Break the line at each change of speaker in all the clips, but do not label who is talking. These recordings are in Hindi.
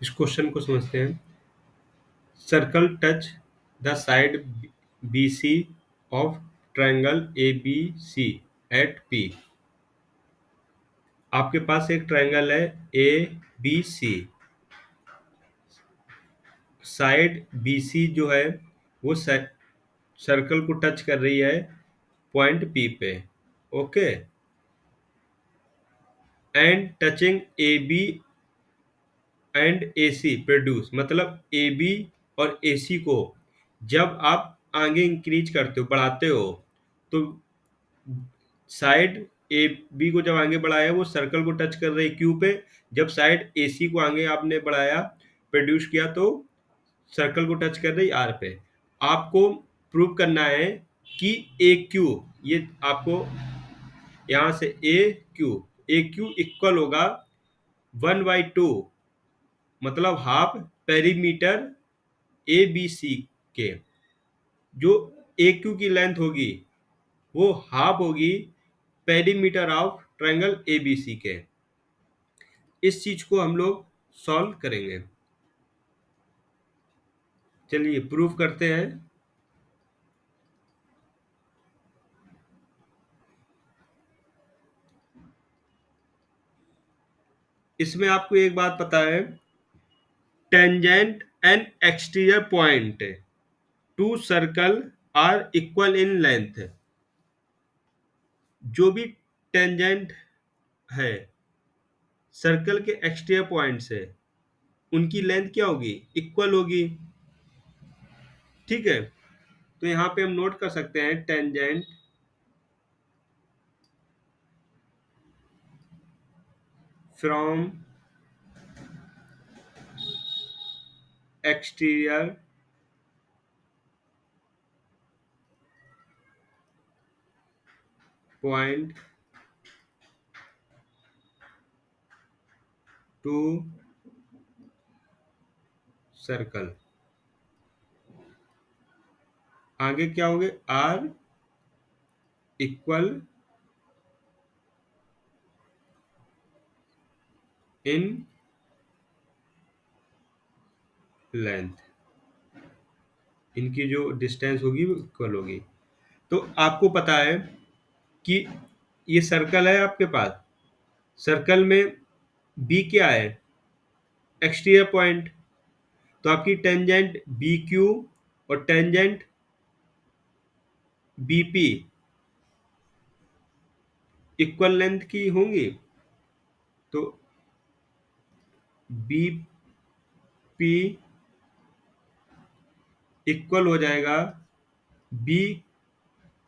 इस क्वेश्चन को समझते हैं। Circle touch the side B C of triangle A B C at P. आपके पास एक ट्रायंगल है A B C, side B C जो है वो सर्कल को टच कर रही है पॉइंट पी पे। Okay, and touching A B and A C produce, मतलब ए बी और ए सी को जब आप आगे इंक्रीज करते हो, बढ़ाते हो, तो साइड ए बी को जब आगे बढ़ाया वो सर्कल को टच कर रही क्यू पे, जब साइड ए सी को आगे आपने बढ़ाया, प्रोड्यूस किया, तो सर्कल को टच कर रही आर पे। आपको प्रूव करना है कि ए क्यू, ये आपको यहाँ से ए क्यू इक्वल होगा 1/2, मतलब half perimeter A B C के। जो ए क्यू की लेंथ होगी वो हाफ होगी perimeter of triangle A B C के। इस चीज को हम लोग सॉल्व करेंगे। चलिए प्रूफ करते हैं। इसमें आपको एक बात पता है, tangent and exterior point to circle are equal in length. जो भी टेंजेंट है सर्कल के एक्सटीरियर पॉइंट से, उनकी लेंथ क्या होगी, इक्वल होगी। ठीक है, तो यहाँ पे हम नोट कर सकते हैं tangent from exterior point to circle, आगे क्या होंगे, आर इक्वल इन लेंथ, इनकी जो डिस्टेंस होगी वो इक्वल होगी। तो आपको पता है कि ये सर्कल है आपके पास, सर्कल में बी क्या है, एक्सटीरियर पॉइंट, तो आपकी टेंजेंट बी क्यू और tangent B P equal length की होंगी। तो बी पी इक्वल हो जाएगा बी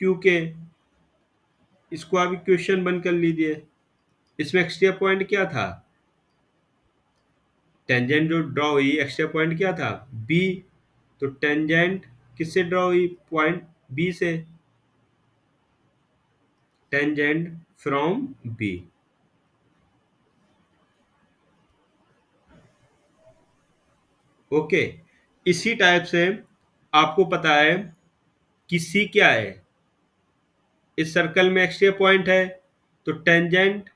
क्यू के। इसको आप इक्वेशन बंद कर लीजिए। इसमें एक्सटीरियर पॉइंट क्या था, टेंजेंट जो ड्रॉ हुई एक्सटीरियर पॉइंट क्या था, बी। तो टेंजेंट किससे ड्रॉ हुई, पॉइंट बी से, टेंजेंट फ्रॉम बी। ओके, इसी टाइप से आपको पता है कि सी क्या है, इस सर्कल में एक्सटीरियर पॉइंट है, तो टेंजेंट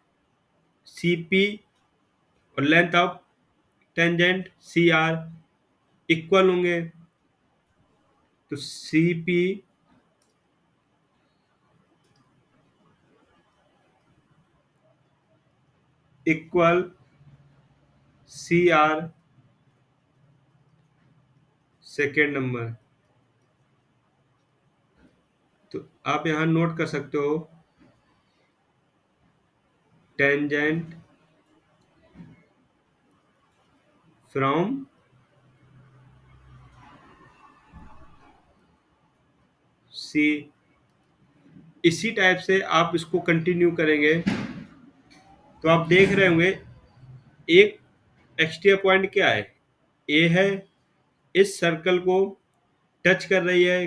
सी पी और length of tangent C R equal होंगे। तो C P equal C R second number. तो आप यहां नोट कर सकते हो टेंजेंट फ्रॉम सी। इसी टाइप से आप इसको कंटिन्यू करेंगे तो आप देख रहे होंगे एक एक्सटीरियर पॉइंट क्या है, ए है, इस सर्कल को टच कर रही है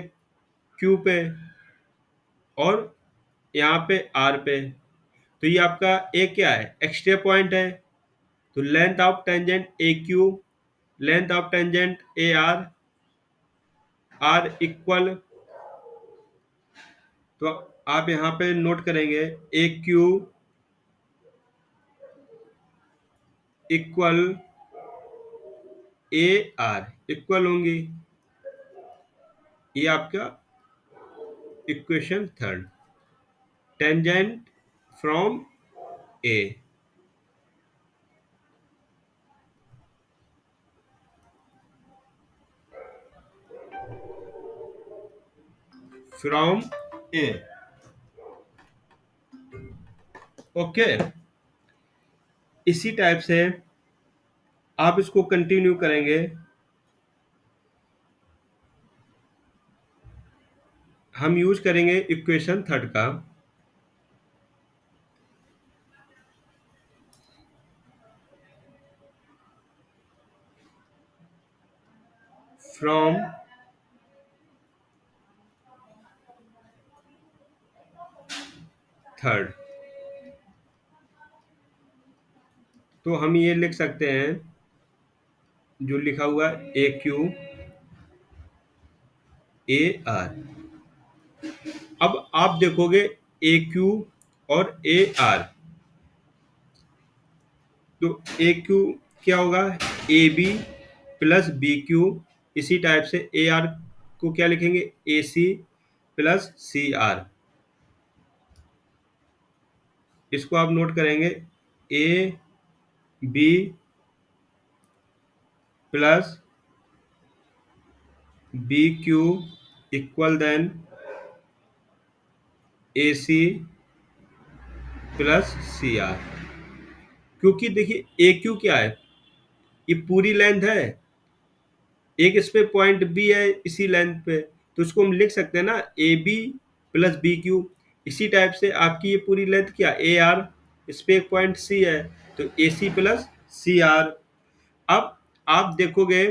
क्यू पे और यहाँ पे आर पे। तो ये आपका ए क्या है, एक्सटीरियर पॉइंट है। तो length of tangent A Q, length of tangent A R, are equal, तो आप यहाँ पे नोट करेंगे A Q equal A R equal होंगी। ये आपका equation third. Tangent from A, from A. Okay, इसी टाइप से आप इसको कंटिन्यू करेंगे। हम यूज करेंगे इक्वेशन थर्ड का। फ्रॉम थर्ड, तो हम ये लिख सकते हैं जो लिखा हुआ है ए क्यू ए आर। अब आप देखोगे ए क्यू और ए आर, तो ए क्यू क्या होगा, A B plus B Q. इसी टाइप से ए आर को क्या लिखेंगे, ए सी प्लस सी आर। इसको आप नोट करेंगे, A B plus B Q equal then A C plus C R. क्योंकि देखिए ए क्यू क्या है, ये पूरी लेंथ है, एक इस पे पॉइंट बी है इसी लेंथ पे, तो इसको हम लिख सकते हैं ना A B plus B Q. इसी टाइप से आपकी ये पूरी लेंथ क्या, ए आर, इस पे एक पॉइंट सी है, तो ए सी प्लस सी आर। अब आप देखोगे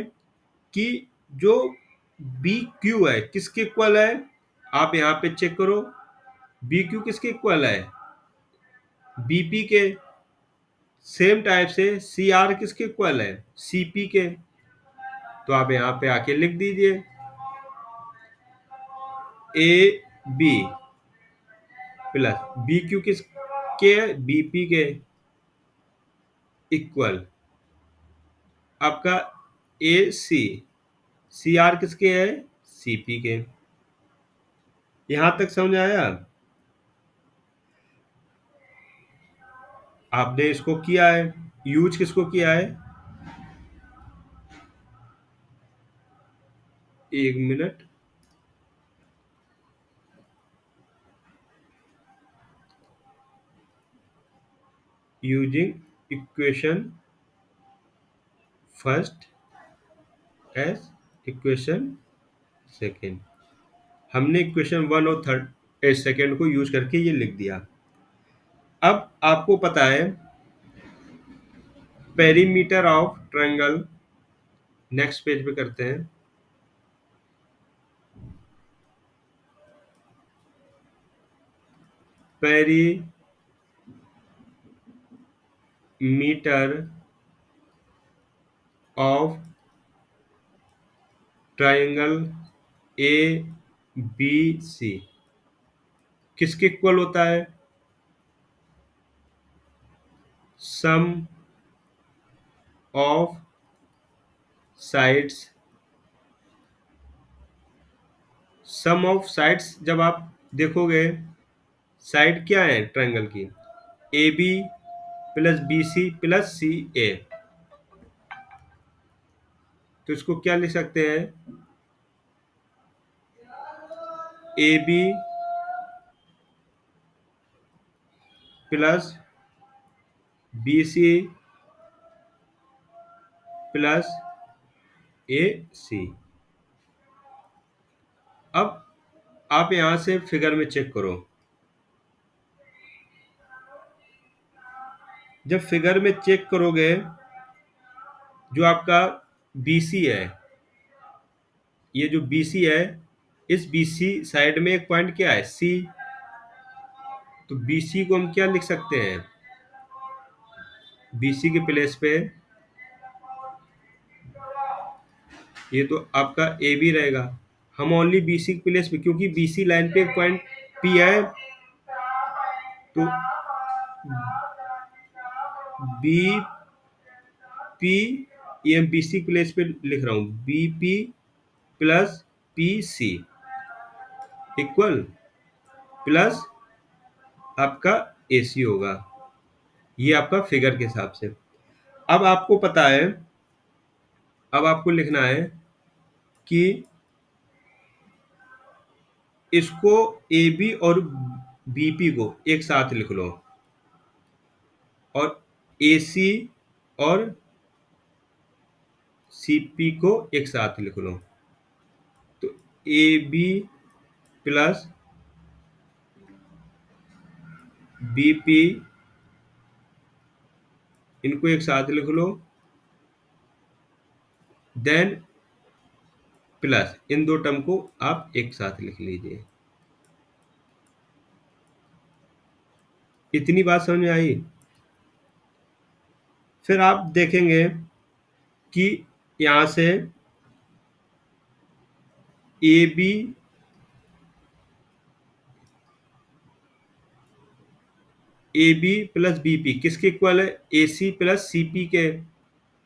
कि जो बी क्यू है किसके इक्वल है, आप यहाँ पे चेक करो, बी क्यू किसके इक्वल है, बीपी के। सेम टाइप से सी आर किसके इक्वल है, सीपी के। तो आप यहाँ पे आके लिख दीजिए A B plus B Q किस के है, बीपी के इक्वल आपका ए सी, सी आर किसके है, सीपी के। यहां तक समझ आया। आपने इसको किया है, यूज किसको किया है, एक minute, using equation first as equation second. हमने इक्वेशन वन और थर्ड सेकेंड को यूज करके ये लिख दिया। अब आपको पता है perimeter of triangle, next page पे करते हैं। Perimeter of triangle A B C किसके इक्वल होता है, sum of sides. Sum of sides जब आप देखोगे, साइड क्या है ट्रायंगल की, A B plus B C plus C A. तो इसको क्या लिख सकते हैं, A B plus B C plus A C. अब आप यहां से फिगर में चेक करो, जब फिगर में चेक करोगे, जो आपका BC है, ये जो BC है, इस BC साइड में एक पॉइंट क्या है, C। तो BC को हम क्या लिख सकते हैं, BC के प्लेस पे ये तो आपका AB रहेगा। हम ओनली BC के प्लेस पे, क्योंकि BC लाइन पे एक पॉइंट P है, तो BP ये बी सी प्लेस पे लिख रहा हूँ, B P plus P C equal plus आपका ए सी होगा। ये आपका फिगर के हिसाब से। अब आपको पता है, अब आपको लिखना है कि इसको ए बी और बी पी को एक साथ लिख लो, और ए सी और सी पी को एक साथ लिख लो। तो A B plus B P इनको एक साथ लिख लो, देन प्लस इन दो टर्म को आप एक साथ लिख लीजिए। इतनी बात समझ में आई? फिर आप देखेंगे कि यहां से A B A B plus B P किसके इक्वल है? A C plus C P के।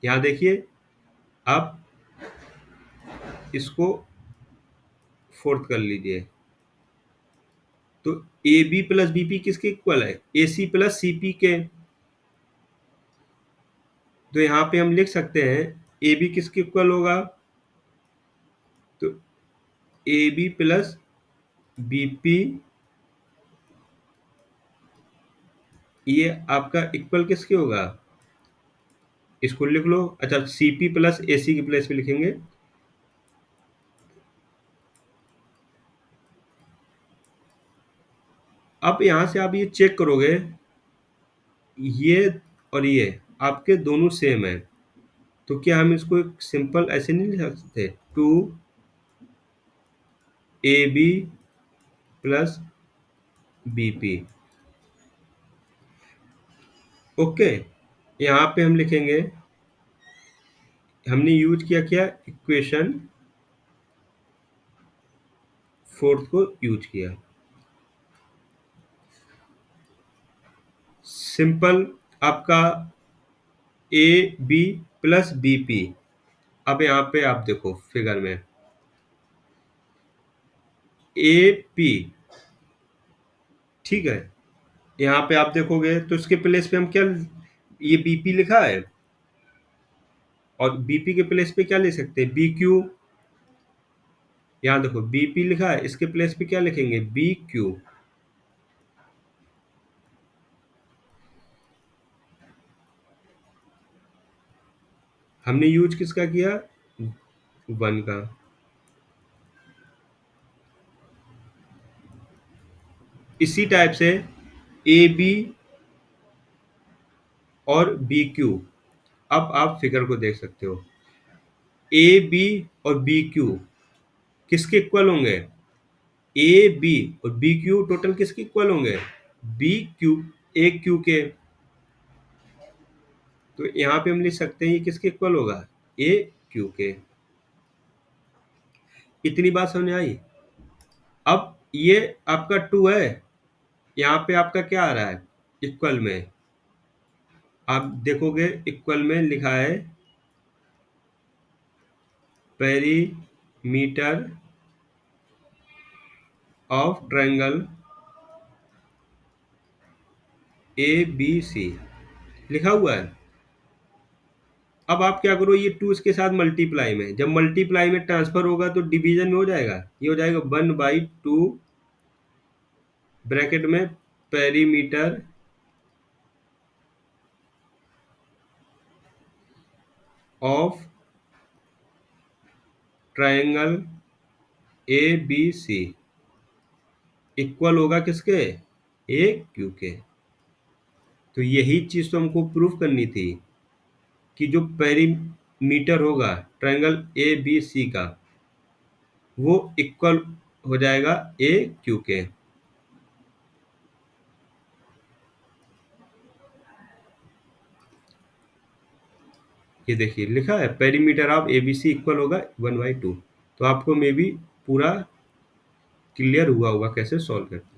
यहां देखिए, आप इसको फोर्थ कर लीजिए। तो A B plus B P किसके इक्वल है? A C plus C P के। तो यहाँ पे हम लिख सकते हैं ए बी किसके इक्वल होगा? तो A B plus B P ये आपका इक्वल किसके होगा? इसको लिख लो। अच्छा, सी पी प्लस ए सी की प्लेस पे लिखेंगे। अब यहाँ से आप ये चेक करोगे, ये और ये आपके दोनों सेम है, तो क्या हम इसको एक सिंपल ऐसे नहीं लिख सकते? Two A B plus B P. Okay, यहाँ पे हम लिखेंगे, हमने यूज किया क्या? इक्वेशन फोर्थ को यूज किया। सिंपल आपका A B plus B P. अब यहाँ पे आप देखो फिगर में ए पी, ठीक है। यहाँ पे आप देखोगे तो इसके प्लेस पे हम क्या, ये बीपी लिखा है, और बीपी के प्लेस पे क्या लिख सकते हैं? B Q. यहाँ देखो बीपी लिखा है, इसके प्लेस पे क्या लिखेंगे? B Q. हमने यूज किसका किया? वन का। इसी टाइप से ए बी और बी क्यू। अब आप फिगर को देख सकते हो, ए बी और बी क्यू किसके इक्वल होंगे? ए बी और बी क्यू टोटल किसके इक्वल होंगे? बी क्यू ए क्यू के। तो यहाँ पे हम लिख सकते हैं ये किसके इक्वल होगा? ए क्यू के। इतनी बात समझ आई? अब ये आपका टू है, यहाँ पे आपका क्या आ रहा है? इक्वल में आप देखोगे, इक्वल में लिखा है perimeter of triangle A B C लिखा हुआ है। अब आप क्या करो, ये टू इसके साथ मल्टीप्लाई में, जब मल्टीप्लाई में ट्रांसफर होगा तो डिवीजन में हो जाएगा। ये हो जाएगा 1/2 ब्रैकेट में perimeter of triangle A B C equal होगा किसके? ए क्यू के। तो यही चीज तो हमको प्रूफ करनी थी कि जो पेरीमीटर होगा ट्रायंगल ए बी सी का, वो इक्वल हो जाएगा ए क्यू के। ये देखिए लिखा है perimeter of A B C equal होगा 1/2। तो आपको मे बी पूरा क्लियर हुआ होगा कैसे सॉल्व करते हैं।